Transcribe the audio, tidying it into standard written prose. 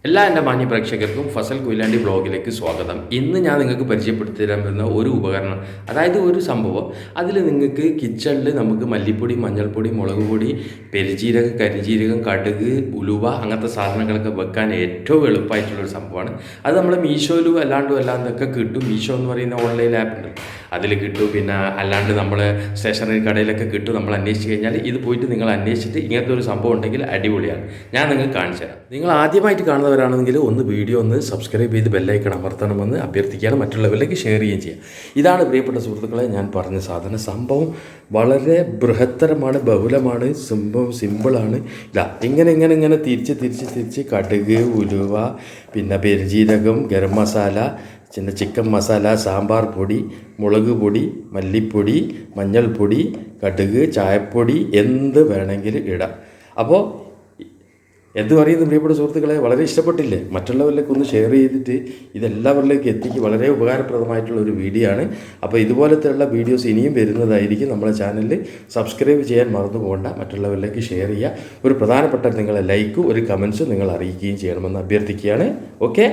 എല്ലാ എൻ്റെ മാന്യ പ്രേക്ഷകർക്കും ഫസൽ കൊയിലാണ്ടി ബ്ലോഗിലേക്ക് സ്വാഗതം. ഇന്ന് ഞാൻ നിങ്ങൾക്ക് പരിചയപ്പെടുത്തി തരാൻ പറ്റുന്ന ഒരു ഉപകരണം, അതായത് ഒരു സംഭവം. അതിൽ നിങ്ങൾക്ക് കിച്ചണിൽ നമുക്ക് മല്ലിപ്പൊടി, മഞ്ഞൾപ്പൊടി, മുളക് പൊടി, പെരുജീരകം, കരിജീരകം, കടുക്, ഉലുവ അങ്ങനത്തെ സാധനങ്ങളൊക്കെ വെക്കാൻ ഏറ്റവും എളുപ്പമായിട്ടുള്ളൊരു സംഭവമാണ്. അത് നമ്മൾ മീഷോയിലും അല്ലാണ്ടൊക്കെ കിട്ടും. മീഷോ എന്ന് പറയുന്ന ഓൺലൈൻ ആപ്പ് ഉണ്ട്, അതിൽ കിട്ടും. പിന്നെ അല്ലാണ്ട് നമ്മൾ സ്റ്റേഷനറി കടയിലൊക്കെ കിട്ടും. നമ്മൾ അന്വേഷിച്ച് കഴിഞ്ഞാൽ ഇത് പോയിട്ട് നിങ്ങൾ അന്വേഷിച്ചിട്ട് ഇങ്ങനത്തെ ഒരു സംഭവം ഉണ്ടെങ്കിൽ അടിപൊളിയാണ്. ഞാൻ നിങ്ങൾക്ക് കാണിച്ചു തരാം. നിങ്ങൾ ആദ്യമായിട്ട് കാണുന്നവരാണെങ്കിൽ വീഡിയോ ഒന്ന് സബ്സ്ക്രൈബ് ചെയ്ത് ബെല്ലൈക്കൺ അമർത്തണമെന്ന് അഭ്യർത്ഥിക്കുകയാണ്. മറ്റുള്ളവരിലേക്ക് ഷെയർ ചെയ്യുകയും ചെയ്യാം. ഇതാണ് പ്രിയപ്പെട്ട സുഹൃത്തുക്കളെ ഞാൻ പറഞ്ഞ സാധനം. സംഭവം വളരെ ബൃഹത്തരമാണ്, ബഹുലമാണ്, സിമ്പിളാണ്. ഇതാ ഇങ്ങനെ തിരിച്ച് കടുക്, ഉലുവ, പിന്നെ പെരുജീരകം, ഗരം മസാല, ചിക്കൻ മസാല, സാമ്പാർ പൊടി, മുളക് പൊടി, മല്ലിപ്പൊടി, മഞ്ഞൾപ്പൊടി, കടുക്, ചായപ്പൊടി, എന്ത് വേണമെങ്കിലും ഇടാം. അപ്പോൾ എന്ത് പറയുന്നു പ്രിയപ്പെട്ട സുഹൃത്തുക്കളെ, വളരെ ഇഷ്ടപ്പെട്ടില്ലേ? മറ്റുള്ളവരിലേക്ക് ഒന്ന് ഷെയർ ചെയ്തിട്ട് ഇതെല്ലാവരിലേക്ക് എത്തിക്ക്. വളരെ ഉപകാരപ്രദമായിട്ടുള്ള ഒരു വീഡിയോ ആണ്. അപ്പോൾ ഇതുപോലത്തെയുള്ള വീഡിയോസ് ഇനിയും വരുന്നതായിരിക്കും. നമ്മളെ ചാനലിൽ സബ്സ്ക്രൈബ് ചെയ്യാൻ മറന്നു പോകണ്ട. മറ്റുള്ളവരിലേക്ക് ഷെയർ ചെയ്യുക. ഒരു പ്രധാനപ്പെട്ട നിങ്ങളെ ലൈക്കും ഒരു കമൻസും നിങ്ങൾ അറിയിക്കുകയും ചെയ്യണമെന്ന് അഭ്യർത്ഥിക്കുകയാണ്. ഓക്കെ.